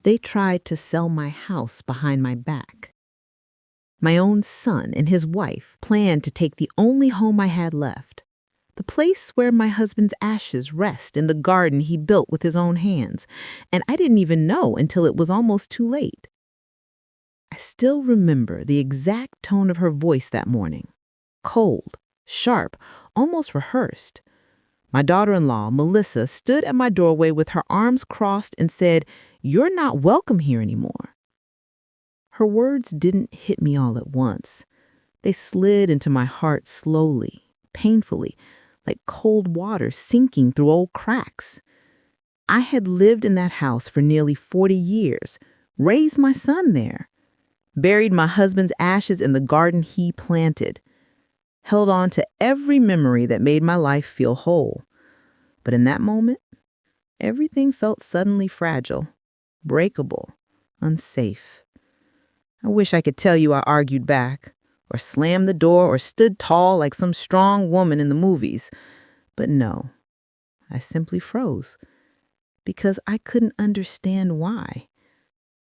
They tried to sell my house behind my back. My own son and his wife planned to take the only home I had left, the place where my husband's ashes rest in the garden he built with his own hands, and I didn't even know until it was almost too late. I still remember the exact tone of her voice that morning. Cold, sharp, almost rehearsed. My daughter-in-law, Melissa, stood at my doorway with her arms crossed and said, "You're not welcome here anymore." Her words didn't hit me all at once. They slid into my heart slowly, painfully, like cold water sinking through old cracks. I had lived in that house for nearly 40 years, raised my son there, buried my husband's ashes in the garden he planted, held on to every memory that made my life feel whole. But in that moment, everything felt suddenly fragile, breakable, unsafe. I wish I could tell you I argued back, or slammed the door, or stood tall like some strong woman in the movies. But no, I simply froze, because I couldn't understand why.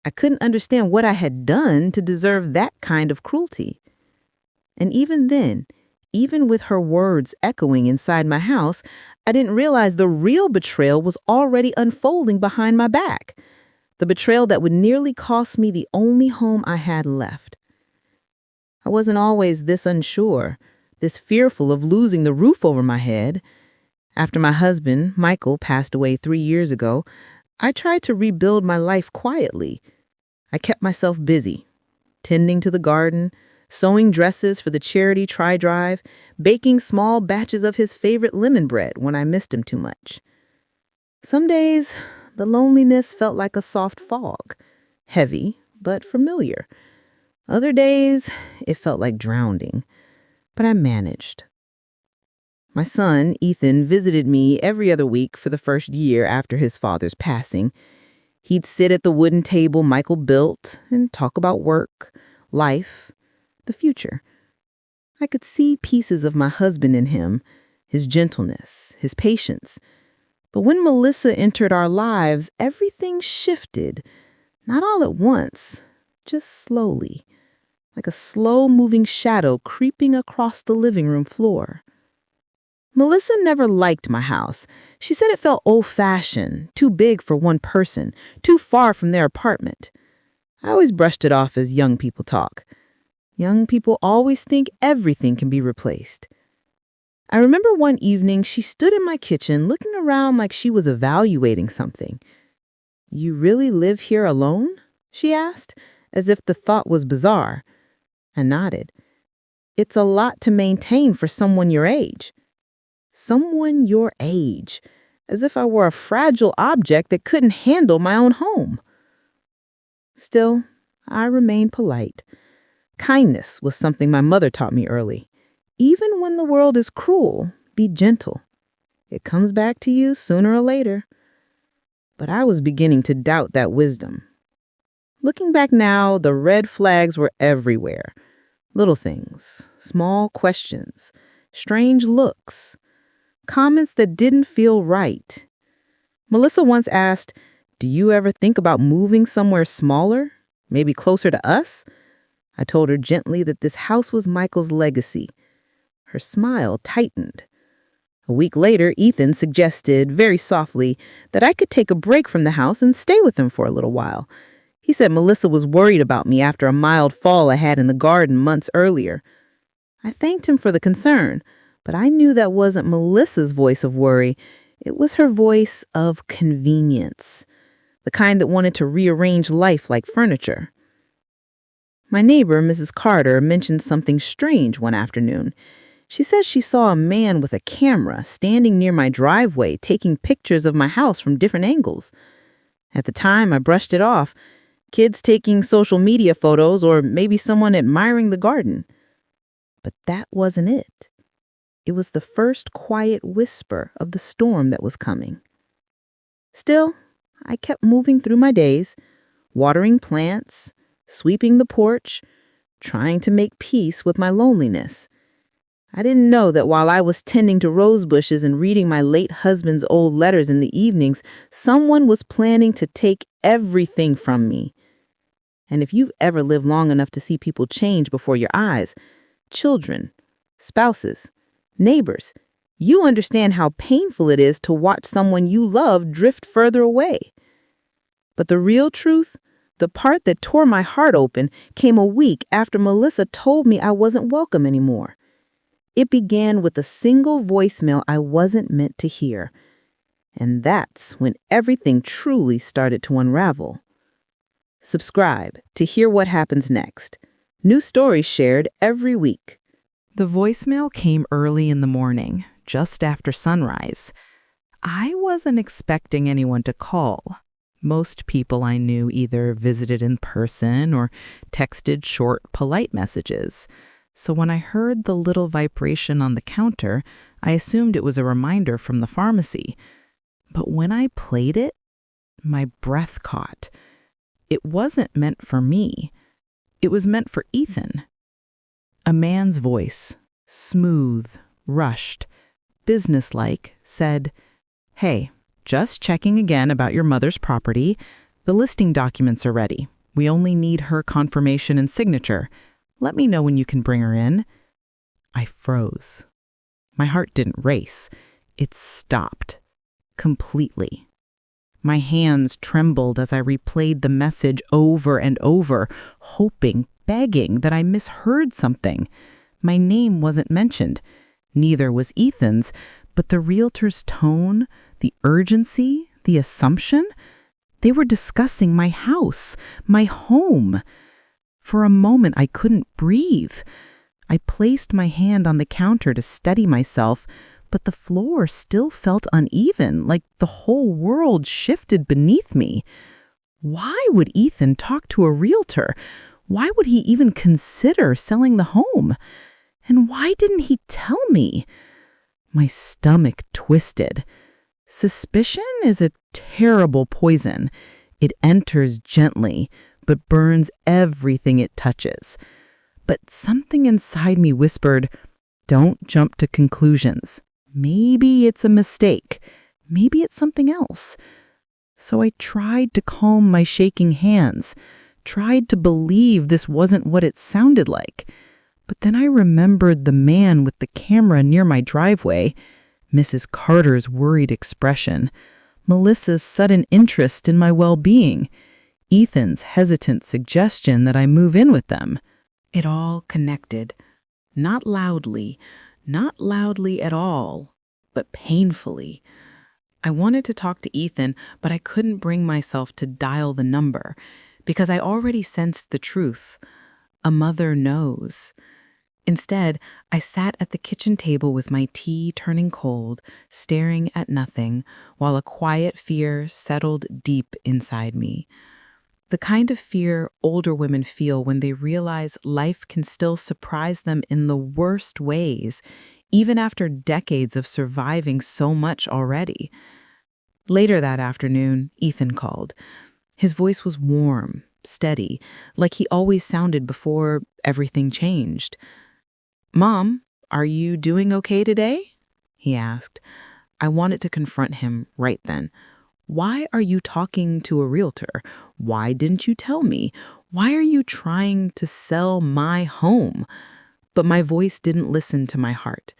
I couldn't understand what I had done to deserve that kind of cruelty. And even then, even with her words echoing inside my house, I didn't realize the real betrayal was already unfolding behind my back. The betrayal that would nearly cost me the only home I had left. I wasn't always this unsure, this fearful of losing the roof over my head. After my husband, Michael, passed away 3 years ago, I tried to rebuild my life quietly. I kept myself busy, tending to the garden, sewing dresses for the charity tri-drive, baking small batches of his favorite lemon bread when I missed him too much. Some days, the loneliness felt like a soft fog, heavy but familiar. Other days, it felt like drowning, but I managed. My son, Ethan, visited me every other week for the first year after his father's passing. He'd sit at the wooden table Michael built and talk about work, life, the future. I could see pieces of my husband in him, his gentleness, his patience. But when Melissa entered our lives, everything shifted, not all at once, just slowly, like a slow-moving shadow creeping across the living room floor. Melissa never liked my house. She said it felt old-fashioned, too big for one person, too far from their apartment. I always brushed it off as young people talk. Young people always think everything can be replaced. I remember one evening she stood in my kitchen looking around like she was evaluating something. "You really live here alone?" she asked, as if the thought was bizarre. I nodded. "It's a lot to maintain for someone your age." Someone your age, as if I were a fragile object that couldn't handle my own home. Still, I remained polite. Kindness was something my mother taught me early. Even when the world is cruel, be gentle. It comes back to you sooner or later. But I was beginning to doubt that wisdom. Looking back now, the red flags were everywhere. Little things, small questions, strange looks, comments that didn't feel right. Melissa once asked, "Do you ever think about moving somewhere smaller, maybe closer to us?" I told her gently that this house was Michael's legacy. Her smile tightened. A week later, Ethan suggested, very softly, that I could take a break from the house and stay with him for a little while. He said Melissa was worried about me after a mild fall I had in the garden months earlier. I thanked him for the concern, but I knew that wasn't Melissa's voice of worry. It was her voice of convenience, the kind that wanted to rearrange life like furniture. My neighbor, Mrs. Carter, mentioned something strange one afternoon. She says she saw a man with a camera standing near my driveway taking pictures of my house from different angles. At the time, I brushed it off. Kids taking social media photos or maybe someone admiring the garden. But that wasn't it. It was the first quiet whisper of the storm that was coming. Still, I kept moving through my days, watering plants, sweeping the porch, trying to make peace with my loneliness. I didn't know that while I was tending to rose bushes and reading my late husband's old letters in the evenings, someone was planning to take everything from me. And if you've ever lived long enough to see people change before your eyes, children, spouses, neighbors, you understand how painful it is to watch someone you love drift further away. But the real truth, the part that tore my heart open, came a week after Melissa told me I wasn't welcome anymore. It began with a single voicemail I wasn't meant to hear. And that's when everything truly started to unravel. Subscribe to hear what happens next. New stories shared every week. The voicemail came early in the morning, just after sunrise. I wasn't expecting anyone to call. Most people I knew either visited in person or texted short, polite messages. So when I heard the little vibration on the counter, I assumed it was a reminder from the pharmacy. But when I played it, my breath caught. It wasn't meant for me. It was meant for Ethan. A man's voice, smooth, rushed, businesslike, said, "Hey, just checking again about your mother's property. The listing documents are ready. We only need her confirmation and signature. Let me know when you can bring her in." I froze. My heart didn't race. It stopped. Completely. My hands trembled as I replayed the message over and over, hoping, begging that I misheard something. My name wasn't mentioned. Neither was Ethan's, but the realtor's tone, the urgency, the assumption, they were discussing my house, my home. For a moment, I couldn't breathe. I placed my hand on the counter to steady myself, but the floor still felt uneven, like the whole world shifted beneath me. Why would Ethan talk to a realtor? Why would he even consider selling the home? And why didn't he tell me? My stomach twisted. Suspicion is a terrible poison. It enters gently, but burns everything it touches. But something inside me whispered, "Don't jump to conclusions. Maybe it's a mistake. Maybe it's something else." So I tried to calm my shaking hands, tried to believe this wasn't what it sounded like. But then I remembered the man with the camera near my driveway, Mrs. Carter's worried expression, Melissa's sudden interest in my well-being, Ethan's hesitant suggestion that I move in with them. It all connected. Not loudly at all, but painfully. I wanted to talk to Ethan, but I couldn't bring myself to dial the number because I already sensed the truth. A mother knows. Instead, I sat at the kitchen table with my tea turning cold, staring at nothing, while a quiet fear settled deep inside me. The kind of fear older women feel when they realize life can still surprise them in the worst ways, even after decades of surviving so much already. Later that afternoon, Ethan called. His voice was warm, steady, like he always sounded before everything changed. "Mom, are you doing okay today?" he asked. I wanted to confront him right then. Why are you talking to a realtor? Why didn't you tell me? Why are you trying to sell my home? But my voice didn't listen to my heart.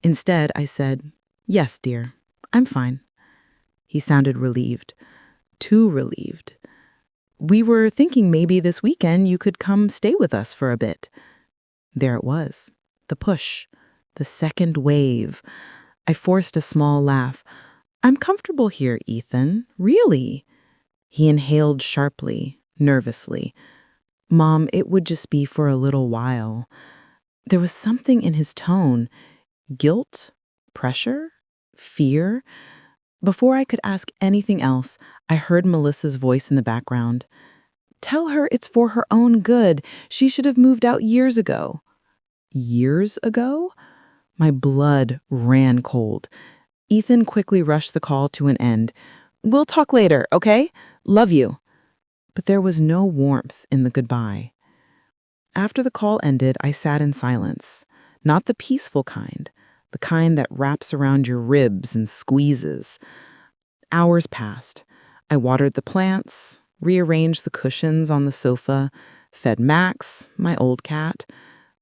Instead, I said, "Yes, dear, I'm fine." He sounded relieved, too relieved. "We were thinking maybe this weekend you could come stay with us for a bit." There it was, the push, the second wave. I forced a small laugh. "I'm comfortable here, Ethan, really." He inhaled sharply, nervously. "Mom, it would just be for a little while." There was something in his tone, guilt, pressure, fear. Before I could ask anything else, I heard Melissa's voice in the background. "Tell her it's for her own good. She should have moved out years ago." Years ago? My blood ran cold. Ethan quickly rushed the call to an end. "We'll talk later, okay? Love you." But there was no warmth in the goodbye. After the call ended, I sat in silence. Not the peaceful kind, the kind that wraps around your ribs and squeezes. Hours passed. I watered the plants, rearranged the cushions on the sofa, fed Max, my old cat,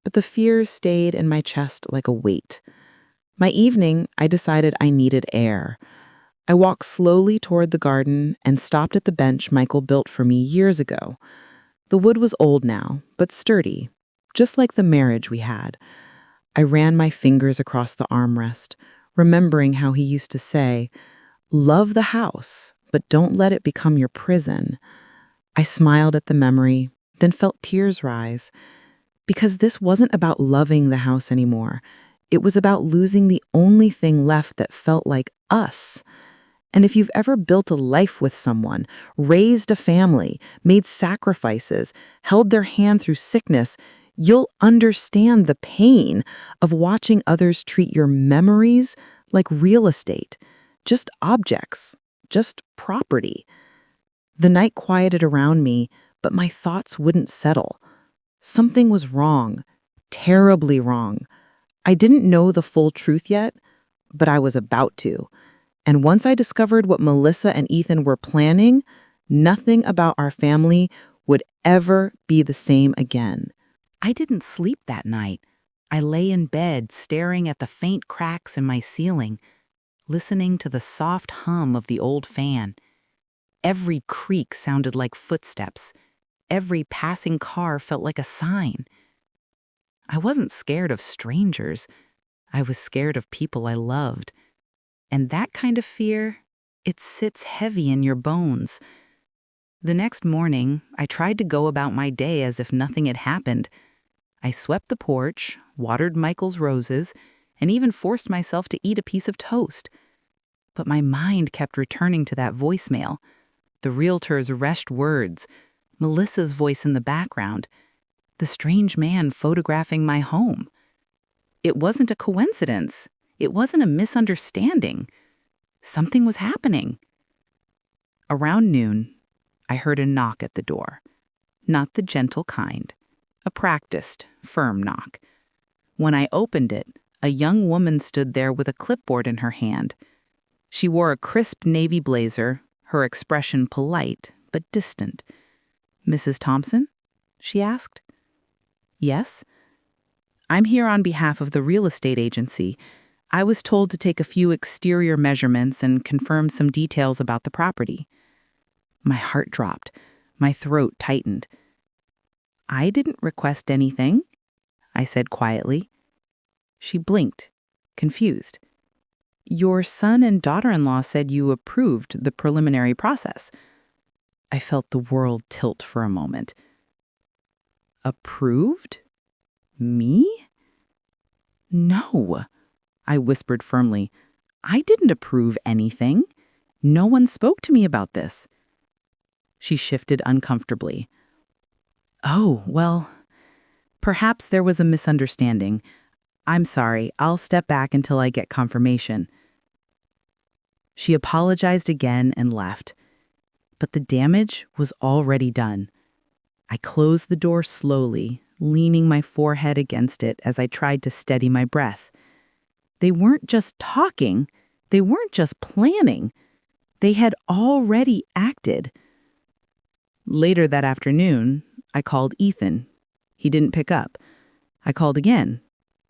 but the fears stayed in my chest like a weight. By evening, I decided I needed air. I walked slowly toward the garden and stopped at the bench Michael built for me years ago. The wood was old now, but sturdy, just like the marriage we had. I ran my fingers across the armrest, remembering how he used to say, "Love the house, but don't let it become your prison." I smiled at the memory, then felt tears rise. Because this wasn't about loving the house anymore. It was about losing the only thing left that felt like us. And if you've ever built a life with someone, raised a family, made sacrifices, held their hand through sickness, you'll understand the pain of watching others treat your memories like real estate, just objects, just property. The night quieted around me, but my thoughts wouldn't settle. Something was wrong, terribly wrong. I didn't know the full truth yet, but I was about to. And once I discovered what Melissa and Ethan were planning, nothing about our family would ever be the same again. I didn't sleep that night. I lay in bed staring at the faint cracks in my ceiling, listening to the soft hum of the old fan. Every creak sounded like footsteps. Every passing car felt like a sign. I wasn't scared of strangers. I was scared of people I loved. And that kind of fear, it sits heavy in your bones. The next morning, I tried to go about my day as if nothing had happened. I swept the porch, watered Michael's roses, and even forced myself to eat a piece of toast. But my mind kept returning to that voicemail, the realtor's rushed words, Melissa's voice in the background, the strange man photographing my home. It wasn't a coincidence. It wasn't a misunderstanding. Something was happening. Around noon, I heard a knock at the door. Not the gentle kind, a practiced, firm knock. When I opened it, a young woman stood there with a clipboard in her hand. She wore a crisp navy blazer, her expression polite but distant. "Mrs. Thompson?" she asked. "Yes." "I'm here on behalf of the real estate agency. I was told to take a few exterior measurements and confirm some details about the property." My heart dropped. My throat tightened. "I didn't request anything," I said quietly. She blinked, confused. "Your son and daughter-in-law said you approved the preliminary process." I felt the world tilt for a moment. "Approved? Me?" "No," I whispered firmly. "I didn't approve anything. No one spoke to me about this." She shifted uncomfortably. "Oh, well, perhaps there was a misunderstanding. I'm sorry, I'll step back until I get confirmation." She apologized again and left. But the damage was already done. I closed the door slowly, leaning my forehead against it as I tried to steady my breath. They weren't just talking. They weren't just planning. They had already acted. Later that afternoon, I called Ethan. He didn't pick up. I called again,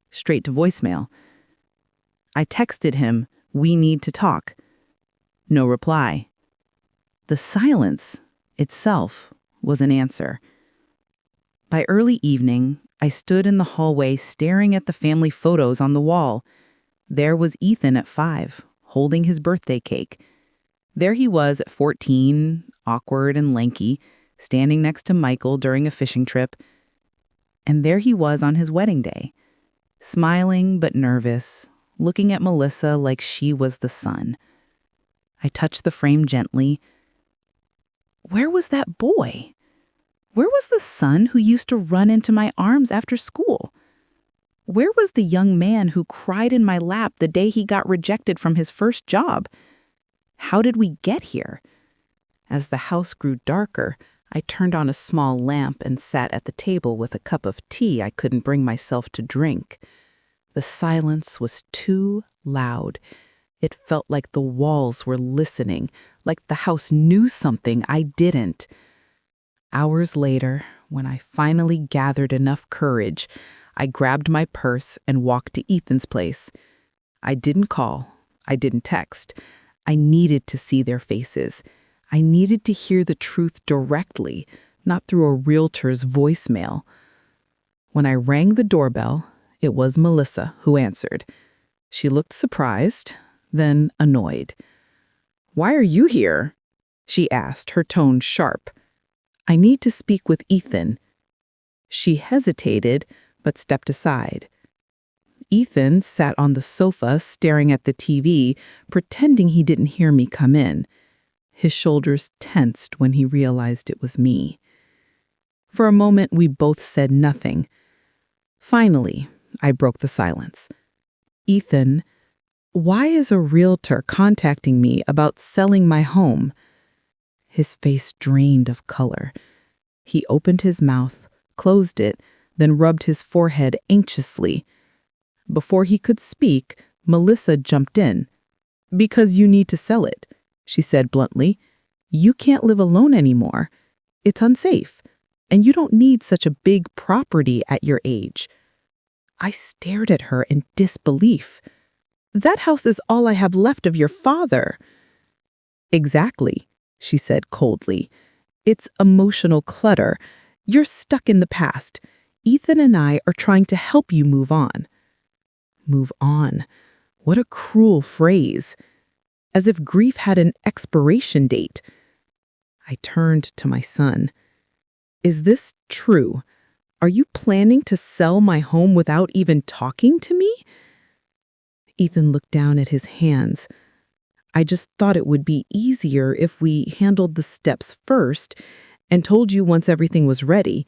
straight to voicemail. I texted him, "We need to talk." No reply. The silence itself was an answer. By early evening, I stood in the hallway staring at the family photos on the wall. There was Ethan at 5, holding his birthday cake. There he was at 14, awkward and lanky, standing next to Michael during a fishing trip. And there he was on his wedding day, smiling but nervous, looking at Melissa like she was the sun. I touched the frame gently. Where was that boy? Where was the son who used to run into my arms after school? Where was the young man who cried in my lap the day he got rejected from his first job? How did we get here? As the house grew darker, I turned on a small lamp and sat at the table with a cup of tea I couldn't bring myself to drink. The silence was too loud. It felt like the walls were listening, like the house knew something I didn't. Hours later, when I finally gathered enough courage, I grabbed my purse and walked to Ethan's place. I didn't call. I didn't text. I needed to see their faces. I needed to hear the truth directly, not through a realtor's voicemail. When I rang the doorbell, it was Melissa who answered. She looked surprised, then annoyed. "Why are you here?" she asked, her tone sharp. "I need to speak with Ethan." She hesitated, but stepped aside. Ethan sat on the sofa staring at the TV, pretending he didn't hear me come in. His shoulders tensed when he realized it was me. For a moment, we both said nothing. Finally, I broke the silence. "Ethan, why is a realtor contacting me about selling my home?" His face drained of color. He opened his mouth, closed it, then rubbed his forehead anxiously. Before he could speak, Melissa jumped in. "Because you need to sell it," she said bluntly. "You can't live alone anymore. It's unsafe, and you don't need such a big property at your age." I stared at her in disbelief. "That house is all I have left of your father." "Exactly," she said coldly. "It's emotional clutter. You're stuck in the past. Ethan and I are trying to help you move on." Move on. What a cruel phrase. As if grief had an expiration date. I turned to my son. "Is this true? Are you planning to sell my home without even talking to me?" Ethan looked down at his hands. "I just thought it would be easier if we handled the steps first and told you once everything was ready."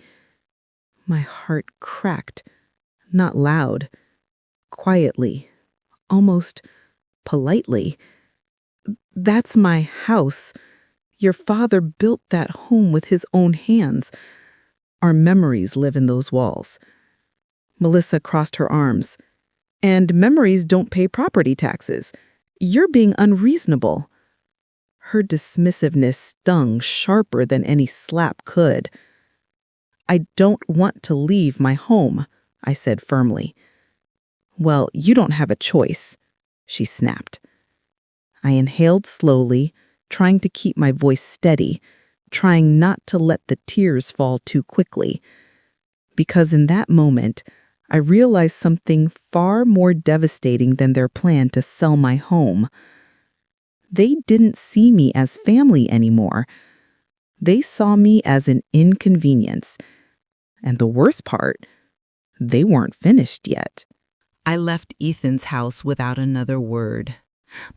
My heart cracked, not loud, quietly, almost politely. "That's my house. Your father built that home with his own hands. Our memories live in those walls." Melissa crossed her arms. "And memories don't pay property taxes. You're being unreasonable." Her dismissiveness stung sharper than any slap could. "I don't want to leave my home," I said firmly. "Well, you don't have a choice," she snapped. I inhaled slowly, trying to keep my voice steady, trying not to let the tears fall too quickly. Because in that moment, I realized something far more devastating than their plan to sell my home. They didn't see me as family anymore. They saw me as an inconvenience. And the worst part, they weren't finished yet. I left Ethan's house without another word.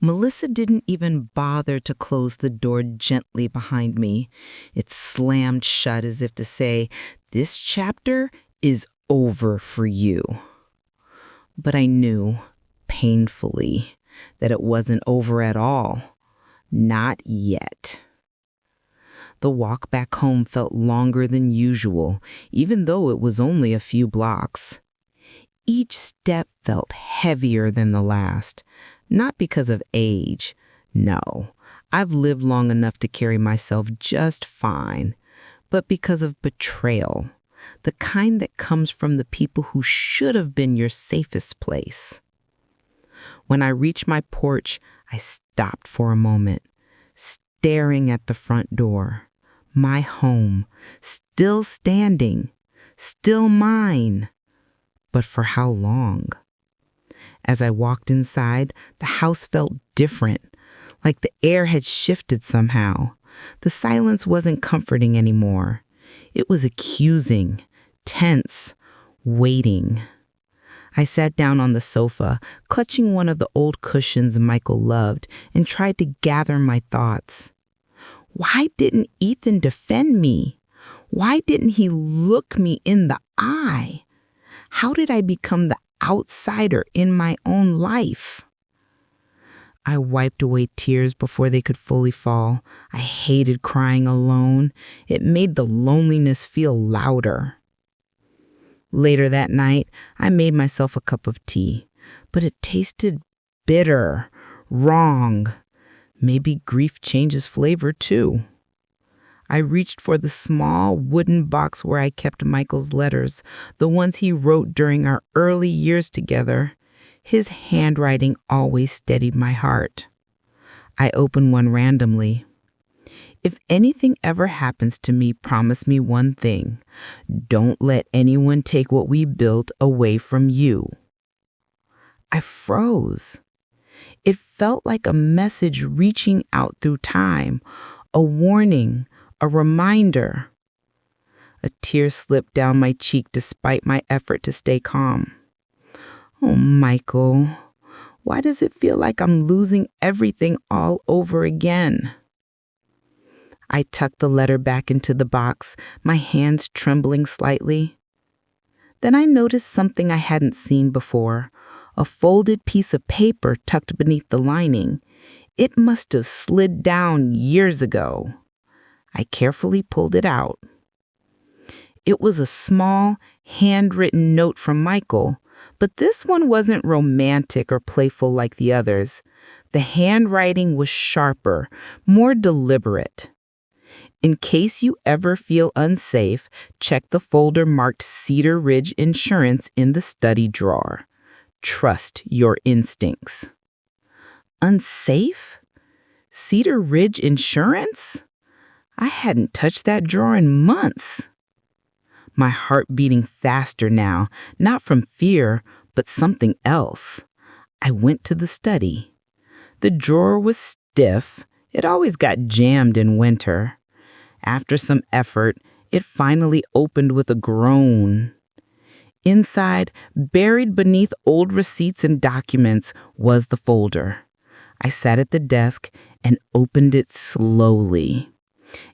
Melissa didn't even bother to close the door gently behind me. It slammed shut as if to say, "This chapter is over for you." But I knew, painfully, that it wasn't over at all. Not yet. The walk back home felt longer than usual, even though it was only a few blocks. Each step felt heavier than the last, not because of age. No, I've lived long enough to carry myself just fine, but because of betrayal, the kind that comes from the people who should have been your safest place. When I reached my porch, I stopped for a moment, staring at the front door. My home, still standing, still mine. But for how long? As I walked inside, the house felt different, like the air had shifted somehow. The silence wasn't comforting anymore. It was accusing, tense, waiting. I sat down on the sofa, clutching one of the old cushions Michael loved, and tried to gather my thoughts. Why didn't Ethan defend me? Why didn't he look me in the eye? How did I become the outsider in my own life? I wiped away tears before they could fully fall. I hated crying alone. It made the loneliness feel louder. Later that night, I made myself a cup of tea. but it tasted bitter, wrong. Maybe grief changes flavor too. I reached for the small wooden box where I kept Michael's letters, the ones he wrote during our early years together. His handwriting always steadied my heart. I opened one randomly. If anything ever happens to me, promise me one thing. Don't let anyone take what we built away from you. I froze. It felt like a message reaching out through time, a warning, a reminder. A tear slipped down my cheek despite my effort to stay calm. Oh, Michael, why does it feel like I'm losing everything all over again? I tucked the letter back into the box, my hands trembling slightly. Then I noticed something I hadn't seen before, a folded piece of paper tucked beneath the lining. It must have slid down years ago. I carefully pulled it out. It was a small, handwritten note from Michael, but this one wasn't romantic or playful like the others. The handwriting was sharper, more deliberate. In case you ever feel unsafe, check the folder marked Cedar Ridge Insurance in the study drawer. Trust your instincts. Unsafe? Cedar Ridge Insurance? I hadn't touched that drawer in months. My heart beating faster now, not from fear, but something else. I went to the study. The drawer was stiff. It always got jammed in winter. After some effort, it finally opened with a groan. Inside, buried beneath old receipts and documents, was the folder. I sat at the desk and opened it slowly.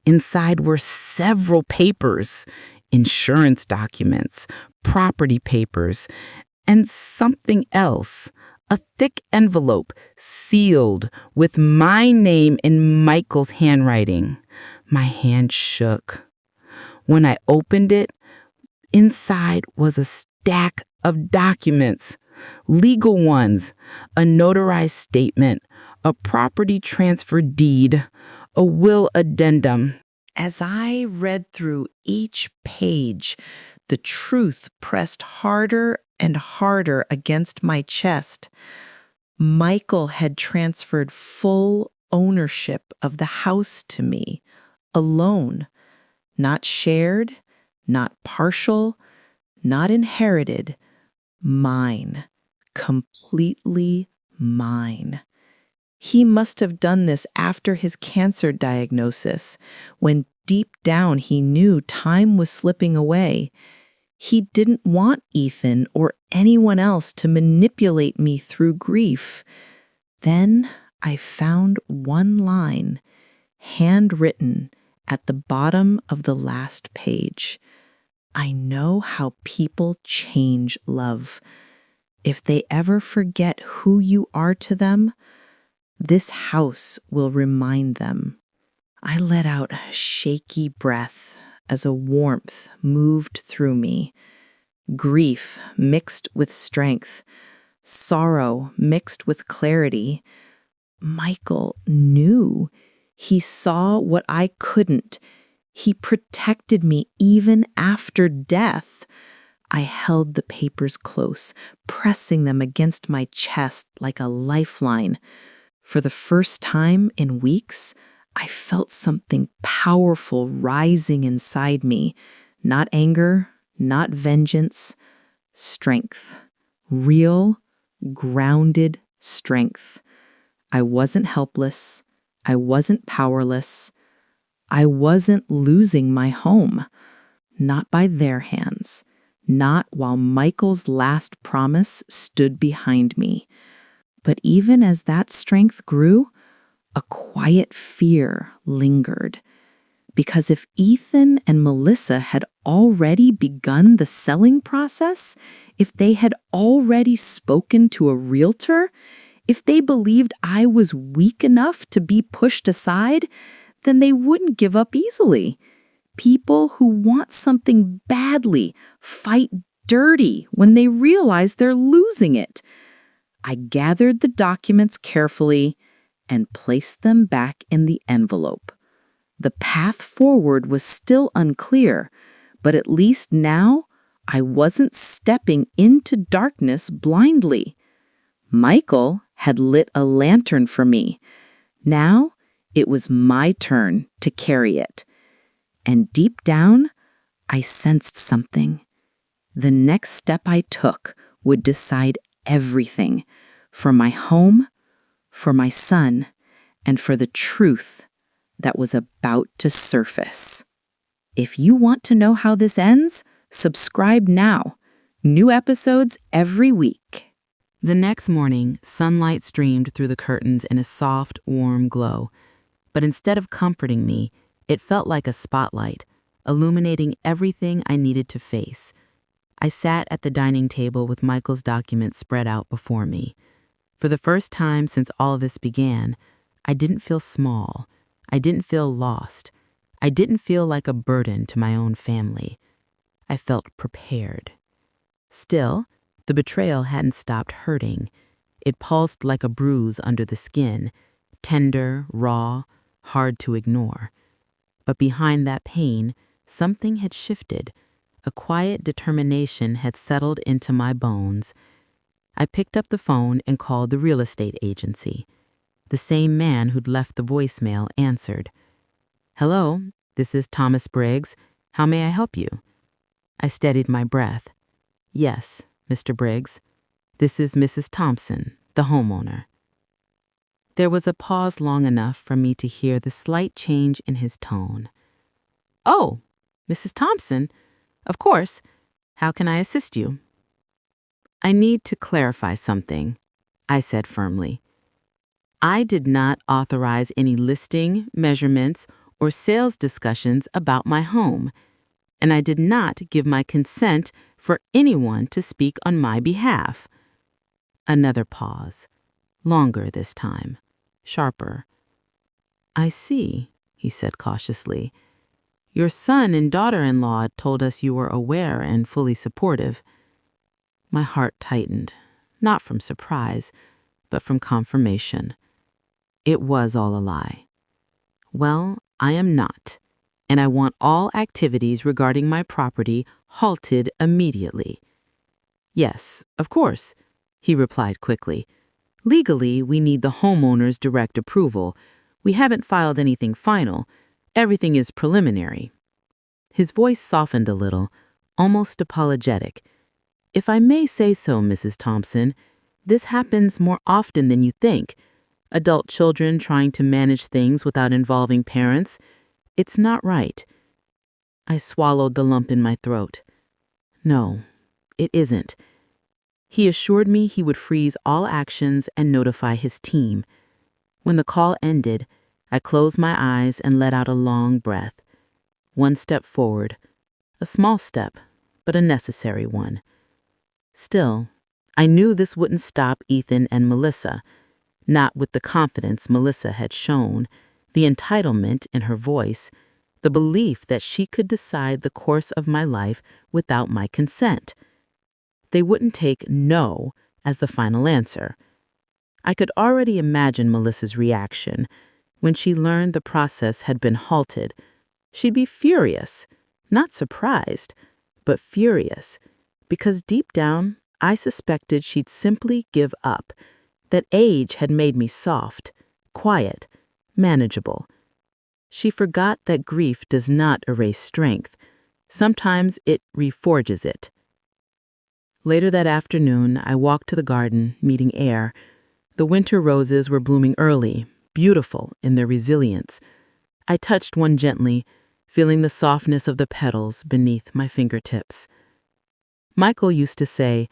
Inside were several papers, insurance documents, property papers, and something else, a thick envelope sealed with my name in Michael's handwriting. My hand shook. When I opened it, inside was a stack of documents, legal ones, a notarized statement, a property transfer deed, a will addendum. As I read through each page, the truth pressed harder and harder against my chest. Michael had transferred full ownership of the house to me, alone, not shared, not partial, not inherited, mine, completely mine. He must have done this after his cancer diagnosis, when deep down he knew time was slipping away. He didn't want Ethan or anyone else to manipulate me through grief. Then I found one line, handwritten at the bottom of the last page. I know how people change love. If they ever forget who you are to them, this house will remind them. I let out a shaky breath as a warmth moved through me. Grief mixed with strength, sorrow mixed with clarity. Michael knew. He saw what I couldn't. He protected me even after death. I held the papers close, pressing them against my chest like a lifeline. For the first time in weeks, I felt something powerful rising inside me. Not anger, not vengeance, strength. Real, grounded strength. I wasn't helpless. I wasn't powerless. I wasn't losing my home. Not by their hands. Not while Michael's last promise stood behind me. But even as that strength grew, a quiet fear lingered. Because if Ethan and Melissa had already begun the selling process, if they had already spoken to a realtor, if they believed I was weak enough to be pushed aside, then they wouldn't give up easily. People who want something badly fight dirty when they realize they're losing it. I gathered the documents carefully and placed them back in the envelope. The path forward was still unclear, but at least now I wasn't stepping into darkness blindly. Michael had lit a lantern for me. Now it was my turn to carry it. And deep down, I sensed something. The next step I took would decide everything for my home, for my son, and for the truth that was about to surface. If you want to know how this ends, subscribe now. New episodes every week. The next morning, sunlight streamed through the curtains in a soft, warm glow. But instead of comforting me, it felt like a spotlight, illuminating everything I needed to face. I sat at the dining table with Michael's documents spread out before me. For the first time since all of this began, I didn't feel small. I didn't feel lost. I didn't feel like a burden to my own family. I felt prepared. Still, the betrayal hadn't stopped hurting. It pulsed like a bruise under the skin, tender, raw, hard to ignore. But behind that pain, something had shifted. A quiet determination had settled into my bones. I picked up the phone and called the real estate agency. The same man who'd left the voicemail answered. "Hello, this is Thomas Briggs. How may I help you?" I steadied my breath. "Yes, Mr. Briggs. This is Mrs. Thompson, the homeowner." There was a pause long enough for me to hear the slight change in his tone. "Oh, Mrs. Thompson? Of course. How can I assist you?" "I need to clarify something," I said firmly. "I did not authorize any listing, measurements, or sales discussions about my home, and I did not give my consent for anyone to speak on my behalf." Another pause, longer this time, sharper. "I see," he said cautiously. "Your son and daughter-in-law told us you were aware and fully supportive." My heart tightened, not from surprise, but from confirmation. It was all a lie. Well, I am not, and I want all activities regarding my property halted immediately. "Yes, of course," he replied quickly. "Legally, we need the homeowner's direct approval. We haven't filed anything final. Everything is preliminary." His voice softened a little, almost apologetic. "If I may say so, Mrs. Thompson, this happens more often than you think. Adult children trying to manage things without involving parents. It's not right." I swallowed the lump in my throat. "No, it isn't." He assured me he would freeze all actions and notify his team. When the call ended, I closed my eyes and let out a long breath. One step forward, a small step, but a necessary one. Still, I knew this wouldn't stop Ethan and Melissa, not with the confidence Melissa had shown, the entitlement in her voice, the belief that she could decide the course of my life without my consent. They wouldn't take no as the final answer. I could already imagine Melissa's reaction. When she learned the process had been halted, she'd be furious, not surprised, but furious, because deep down, I suspected she'd simply give up, that age had made me soft, quiet, manageable. She forgot that grief does not erase strength. Sometimes it reforges it. Later that afternoon, I walked to the garden, meeting air. The winter roses were blooming early, beautiful in their resilience. I touched one gently, feeling the softness of the petals beneath my fingertips. Michael used to say,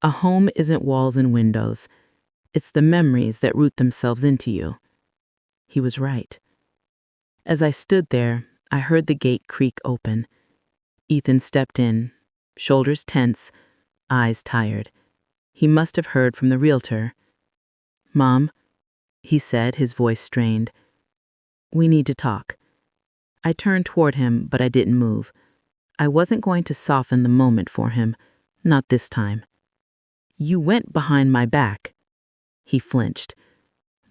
"A home isn't walls and windows. It's the memories that root themselves into you." He was right. As I stood there, I heard the gate creak open. Ethan stepped in, shoulders tense, eyes tired. He must have heard from the realtor. "Mom," he said, his voice strained. "We need to talk." I turned toward him, but I didn't move. I wasn't going to soften the moment for him, not this time. "You went behind my back," He flinched.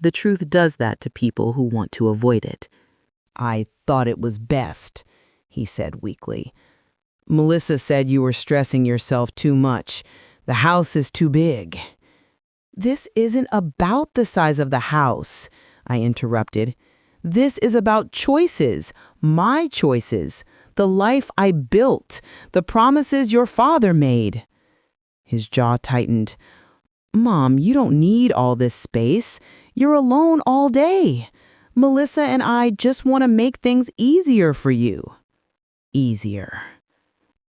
The truth does that to people who want to avoid it. I thought it was best, he said weakly. Melissa said you were stressing yourself too much. The house is too big. This isn't about the size of the house, I interrupted. This is about choices, my choices, the life I built, the promises your father made. His jaw tightened. Mom, you don't need all this space. You're alone all day. Melissa and I just want to make things easier for you. Easier.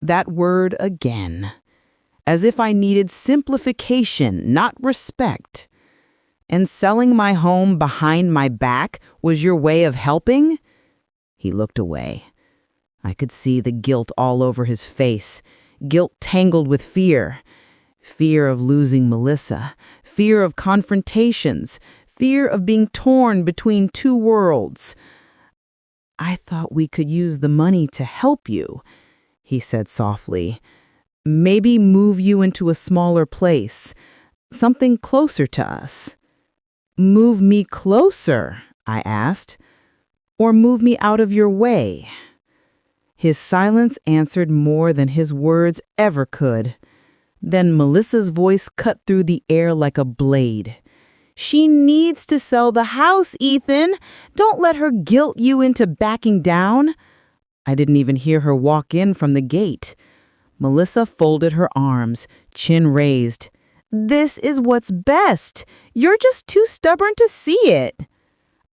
That word again. As if I needed simplification, not respect. And selling my home behind my back was your way of helping? He looked away. I could see the guilt all over his face, guilt tangled with fear. Fear of losing Melissa, fear of confrontations, fear of being torn between two worlds. I thought we could use the money to help you, he said softly. Maybe move you into a smaller place, something closer to us. Move me closer, I asked, or move me out of your way? His silence answered more than his words ever could. Then Melissa's voice cut through the air like a blade. She needs to sell the house, Ethan. Don't let her guilt you into backing down. I didn't even hear her walk in from the gate. Melissa folded her arms, chin raised. This is what's best. You're just too stubborn to see it.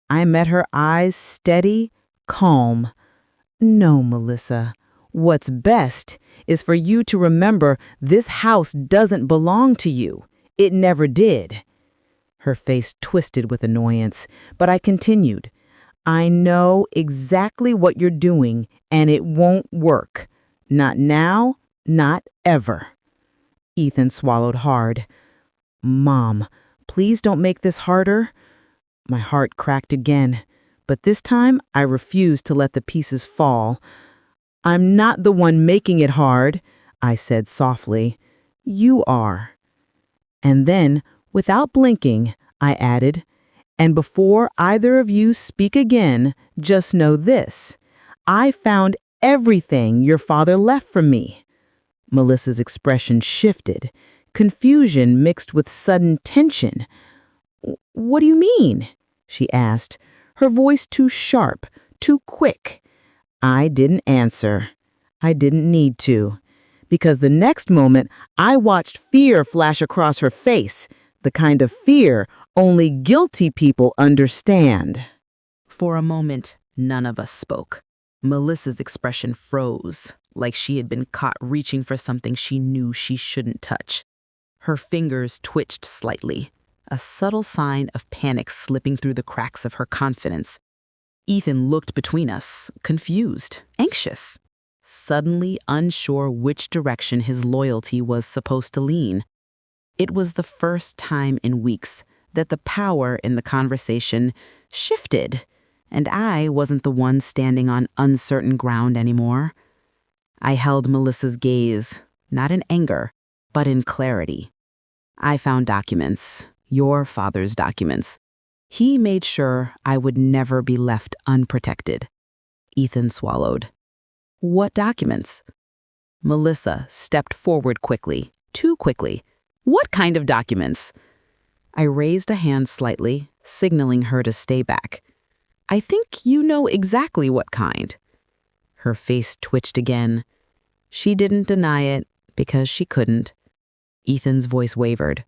I met her eyes steady, calm. No, Melissa. What's best is for you to remember this house doesn't belong to you. It never did. Her face twisted with annoyance, but I continued. I know exactly what you're doing, and it won't work. Not now, not ever. Ethan swallowed hard. Mom, please don't make this harder. My heart cracked again, but this time I refused to let the pieces fall. I'm not the one making it hard, I said softly. You are. And then, without blinking, I added, and before either of you speak again, just know this. I found everything your father left for me. Melissa's expression shifted, confusion mixed with sudden tension. What do you mean? She asked, her voice too sharp, too quick. I didn't answer. I didn't need to, because the next moment I watched fear flash across her face, the kind of fear only guilty people understand. For a moment, none of us spoke. Melissa's expression froze, like she had been caught reaching for something she knew she shouldn't touch. Her fingers twitched slightly, a subtle sign of panic slipping through the cracks of her confidence. Ethan looked between us, confused, anxious, suddenly unsure which direction his loyalty was supposed to lean. It was the first time in weeks that the power in the conversation shifted, and I wasn't the one standing on uncertain ground anymore. I held Melissa's gaze, not in anger, but in clarity. I found documents, your father's documents. He made sure I would never be left unprotected. Ethan swallowed. What documents? Melissa stepped forward quickly, too quickly. What kind of documents? I raised a hand slightly, signaling her to stay back. I think you know exactly what kind. Her face twitched again. She didn't deny it because she couldn't. Ethan's voice wavered.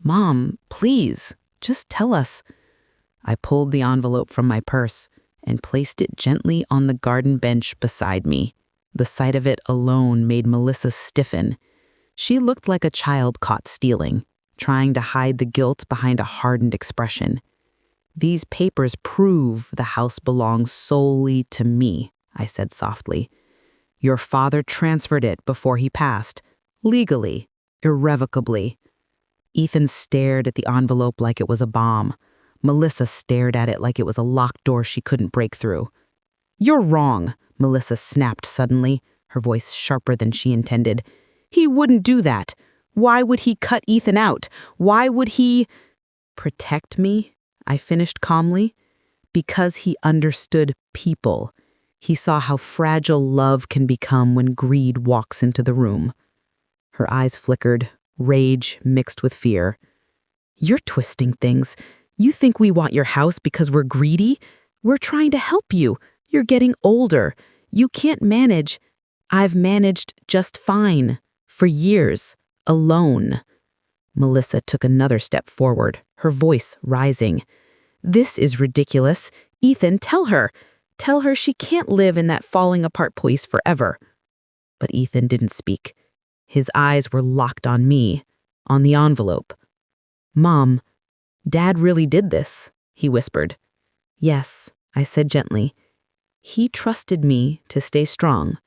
Mom, please, just tell us. I pulled the envelope from my purse and placed it gently on the garden bench beside me. The sight of it alone made Melissa stiffen. She looked like a child caught stealing, trying to hide the guilt behind a hardened expression. These papers prove the house belongs solely to me, I said softly. Your father transferred it before he passed, legally, irrevocably. Ethan stared at the envelope like it was a bomb. Melissa stared at it like it was a locked door she couldn't break through. You're wrong, Melissa snapped suddenly, her voice sharper than she intended. He wouldn't do that. Why would he cut Ethan out? Why would he... Protect me, I finished calmly, because he understood people. He saw how fragile love can become when greed walks into the room. Her eyes flickered, rage mixed with fear. You're twisting things. You think we want your house because we're greedy? We're trying to help you. You're getting older. You can't manage. I've managed just fine. For years. Alone. Melissa took another step forward, her voice rising. This is ridiculous. Ethan, tell her. Tell her she can't live in that falling apart place forever. But Ethan didn't speak. His eyes were locked on me, on the envelope. Mom, Dad really did this, he whispered. Yes, I said gently. He trusted me to stay strong,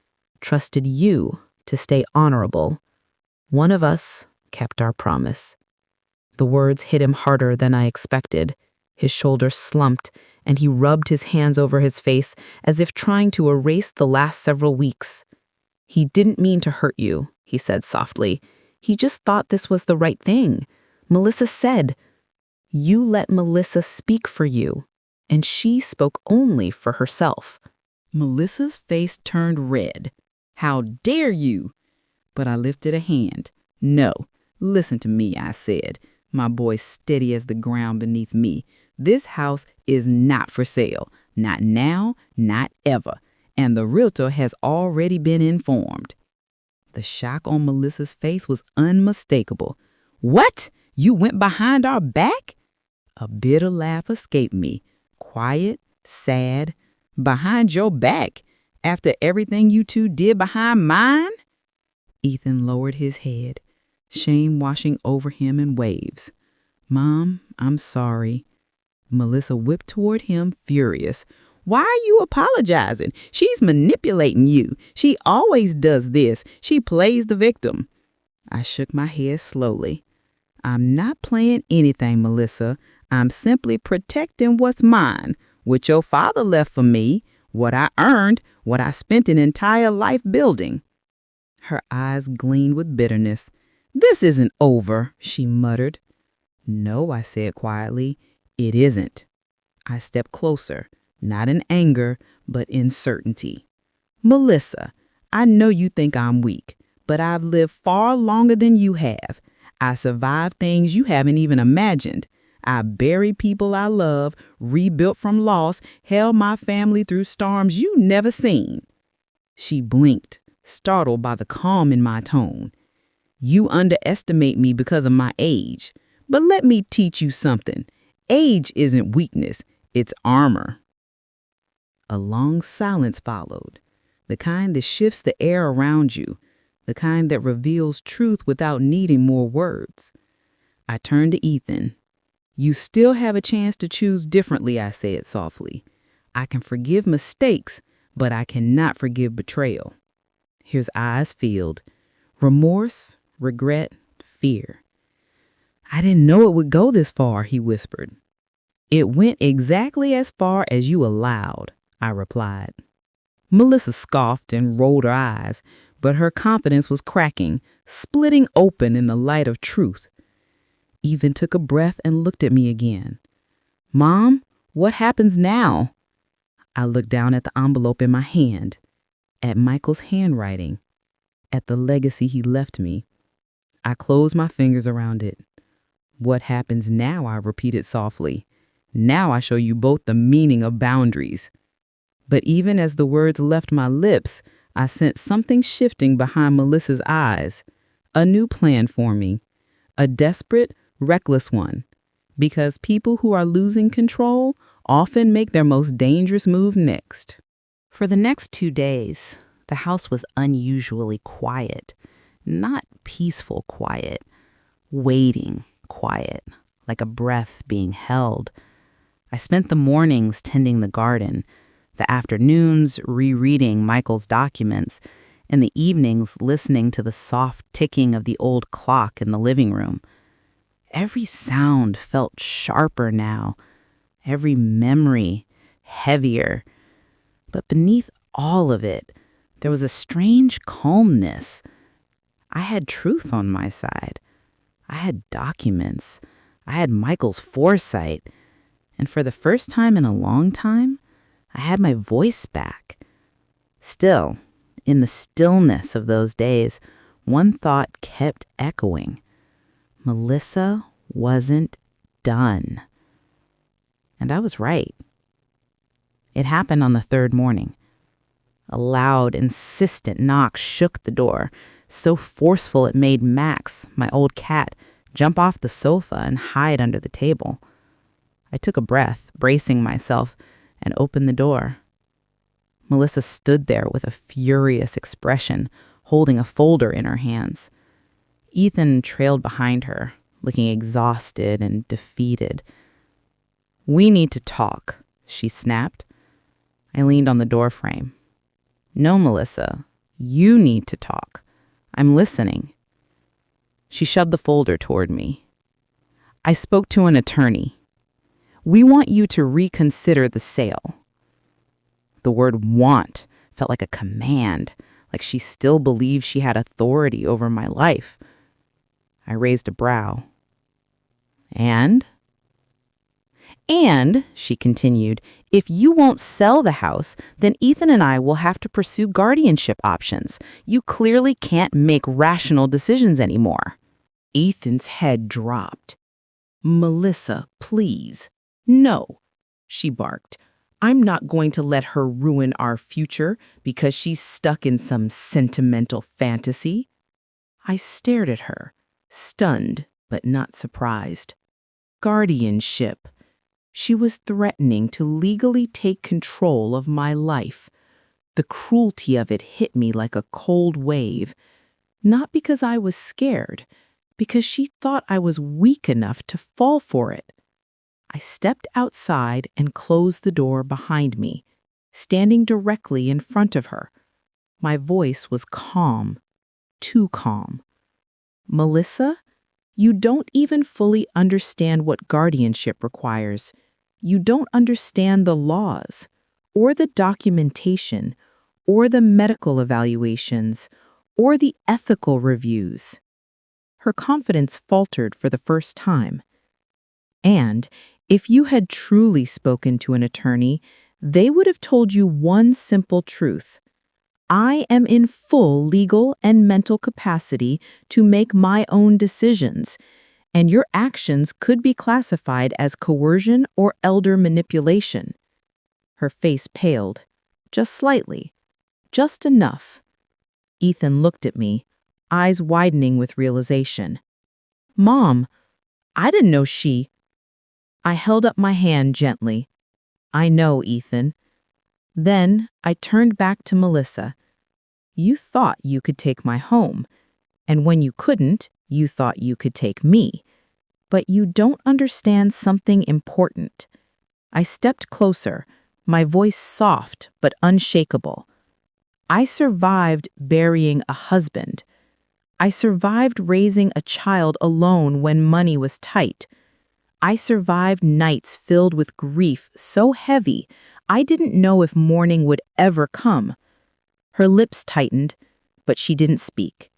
trusted you to stay honorable. One of us kept our promise. The words hit him harder than I expected. His shoulders slumped, and he rubbed his hands over his face as if trying to erase the last several weeks. He didn't mean to hurt you, he said softly. He just thought this was the right thing. Melissa said, you let Melissa speak for you, and she spoke only for herself. Melissa's face turned red. How dare you? But I lifted a hand. No, listen to me, I said, my voice steady as the ground beneath me. This house is not for sale. Not now, not ever. And the realtor has already been informed. The shock on Melissa's face was unmistakable. What? You went behind our back? A bitter laugh escaped me. Quiet, sad. Behind your back? After everything you two did behind mine? Ethan lowered his head, shame washing over him in waves. Mom, I'm sorry. Melissa whipped toward him, furious. Why are you apologizing? She's manipulating you. She always does this. She plays the victim. I shook my head slowly. I'm not playing anything, Melissa. I'm simply protecting what's mine, what your father left for me, what I earned, what I spent an entire life building. Her eyes gleamed with bitterness. This isn't over, she muttered. No, I said quietly, it isn't. I stepped closer, not in anger, but in certainty. Melissa, I know you think I'm weak, but I've lived far longer than you have. I survived things you haven't even imagined. I buried people I love, rebuilt from loss, held my family through storms you never seen. She blinked, startled by the calm in my tone. You underestimate me because of my age, but let me teach you something. Age isn't weakness, it's armor. A long silence followed, the kind that shifts the air around you, the kind that reveals truth without needing more words. I turned to Ethan. You still have a chance to choose differently, I said softly. I can forgive mistakes, but I cannot forgive betrayal. His eyes filled. Remorse, regret, fear. I didn't know it would go this far, he whispered. It went exactly as far as you allowed, I replied. Melissa scoffed and rolled her eyes, but her confidence was cracking, splitting open in the light of truth. Ethan took a breath and looked at me again. Mom, what happens now? I looked down at the envelope in my hand, at Michael's handwriting, at the legacy he left me. I closed my fingers around it. What happens now? I repeated softly. Now I show you both the meaning of boundaries. But even as the words left my lips, I sensed something shifting behind Melissa's eyes. A new plan forming. A desperate, reckless one. Because people who are losing control often make their most dangerous move next. For the next 2 days, the house was unusually quiet. Not peaceful quiet. Waiting quiet, like a breath being held. I spent the mornings tending the garden, the afternoons rereading Michael's documents, and the evenings listening to the soft ticking of the old clock in the living room. Every sound felt sharper now, every memory heavier. But beneath all of it, there was a strange calmness. I had truth on my side. I had documents. I had Michael's foresight, and for the first time in a long time, I had my voice back. Still, in the stillness of those days, one thought kept echoing. Melissa wasn't done. And I was right. It happened on the third morning. A loud, insistent knock shook the door, so forceful it made Max, my old cat, jump off the sofa and hide under the table. I took a breath, bracing myself, and opened the door. Melissa stood there with a furious expression, holding a folder in her hands. Ethan trailed behind her, looking exhausted and defeated. "We need to talk," she snapped. I leaned on the doorframe. "No, Melissa, you need to talk. I'm listening." She shoved the folder toward me. "I spoke to an attorney. We want you to reconsider the sale." The word "want" felt like a command, like she still believed she had authority over my life. I raised a brow. "And?" "And," she continued, "if you won't sell the house, then Ethan and I will have to pursue guardianship options. You clearly can't make rational decisions anymore." Ethan's head dropped. "Melissa, please. No," she barked. "I'm not going to let her ruin our future because she's stuck in some sentimental fantasy." I stared at her, stunned but not surprised. Guardianship. She was threatening to legally take control of my life. The cruelty of it hit me like a cold wave. Not because I was scared, because she thought I was weak enough to fall for it. I stepped outside and closed the door behind me, standing directly in front of her. My voice was calm, too calm. "Melissa, you don't even fully understand what guardianship requires. You don't understand the laws, or the documentation, or the medical evaluations, or the ethical reviews." Her confidence faltered for the first time. "And if you had truly spoken to an attorney, they would have told you one simple truth. I am in full legal and mental capacity to make my own decisions, and your actions could be classified as coercion or elder manipulation." Her face paled, just slightly, just enough. Ethan looked at me, eyes widening with realization. "Mom, I didn't know she—" I held up my hand gently. "I know, Ethan." Then I turned back to Melissa. "You thought you could take my home, and when you couldn't, you thought you could take me. But you don't understand something important." I stepped closer, my voice soft but unshakable. "I survived burying a husband. I survived raising a child alone when money was tight. I survived nights filled with grief so heavy I didn't know if morning would ever come." Her lips tightened, but she didn't speak.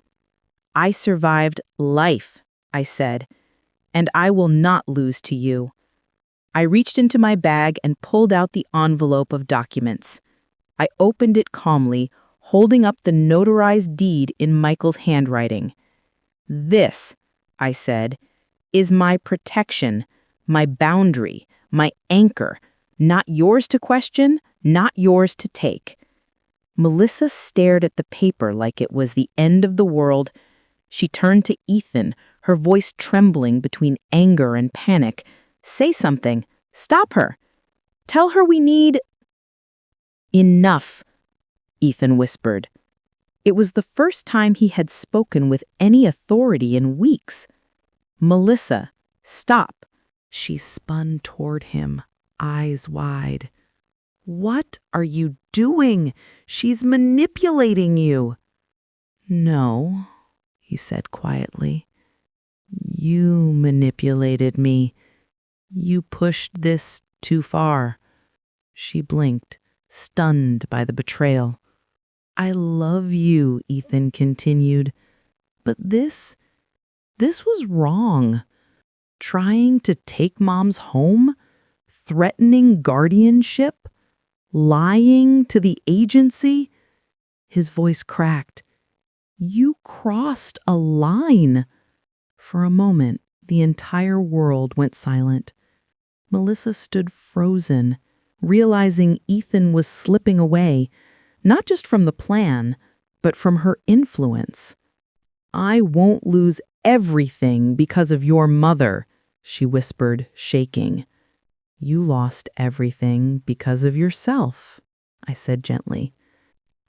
"I survived life," I said, "and I will not lose to you." I reached into my bag and pulled out the envelope of documents. I opened it calmly, holding up the notarized deed in Michael's handwriting. "This," I said, "is my protection, my boundary, my anchor, not yours to question, not yours to take." Melissa stared at the paper like it was the end of the world. She turned to Ethan, her voice trembling between anger and panic. "Say something. Stop her. Tell her we need—" "Enough," Ethan whispered. It was the first time he had spoken with any authority in weeks. "Melissa, stop." She spun toward him, eyes wide. "What are you doing? She's manipulating you." "No," he said quietly. "You manipulated me. You pushed this too far." She blinked, stunned by the betrayal. "I love you," Ethan continued. "But this was wrong. Trying to take Mom's home? Threatening guardianship? Lying to the agency? His voice cracked. You crossed a line. For a moment, the entire world went silent. Melissa stood frozen, realizing Ethan was slipping away, not just from the plan, but from her influence. I won't lose everything because of your mother, she whispered, shaking. You lost everything because of yourself, I said gently.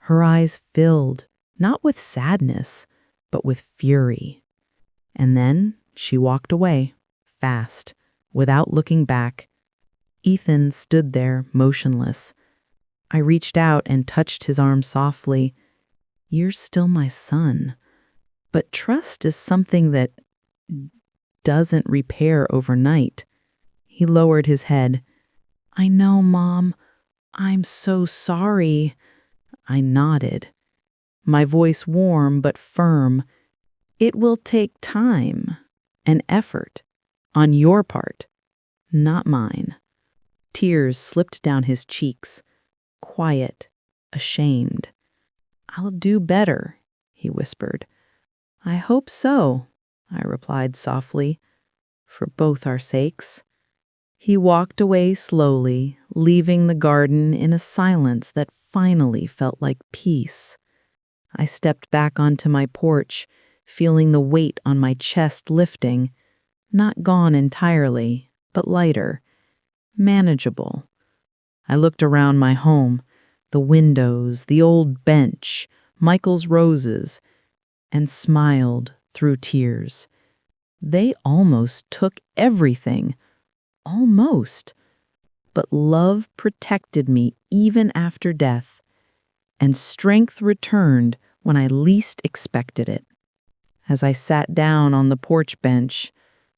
Her eyes filled, not with sadness, but with fury. And then she walked away, fast, without looking back. Ethan stood there, motionless. I reached out and touched his arm softly. You're still my son. But trust is something that doesn't repair overnight. He lowered his head. I know, Mom. I'm so sorry. I nodded, my voice warm but firm. It will take time and effort on your part, not mine. Tears slipped down his cheeks, quiet, ashamed. I'll do better, he whispered. I hope so, I replied softly, for both our sakes. He walked away slowly, leaving the garden in a silence that finally felt like peace. I stepped back onto my porch, feeling the weight on my chest lifting, not gone entirely, but lighter, manageable. I looked around my home, the windows, the old bench, Michael's roses, and smiled through tears. They almost took everything. Almost. But love protected me even after death, and strength returned when I least expected it. As I sat down on the porch bench,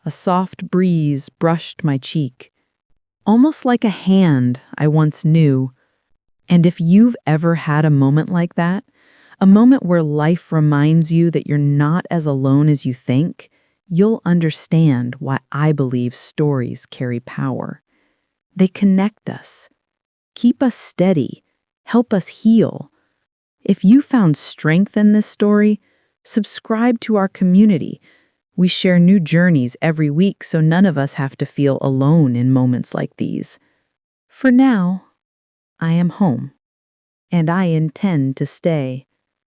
a soft breeze brushed my cheek, almost like a hand I once knew. And if you've ever had a moment like that, a moment where life reminds you that you're not as alone as you think, you'll understand why I believe stories carry power. They connect us, keep us steady, help us heal. If you found strength in this story, subscribe to our community. We share new journeys every week so none of us have to feel alone in moments like these. For now, I am home, and I intend to stay.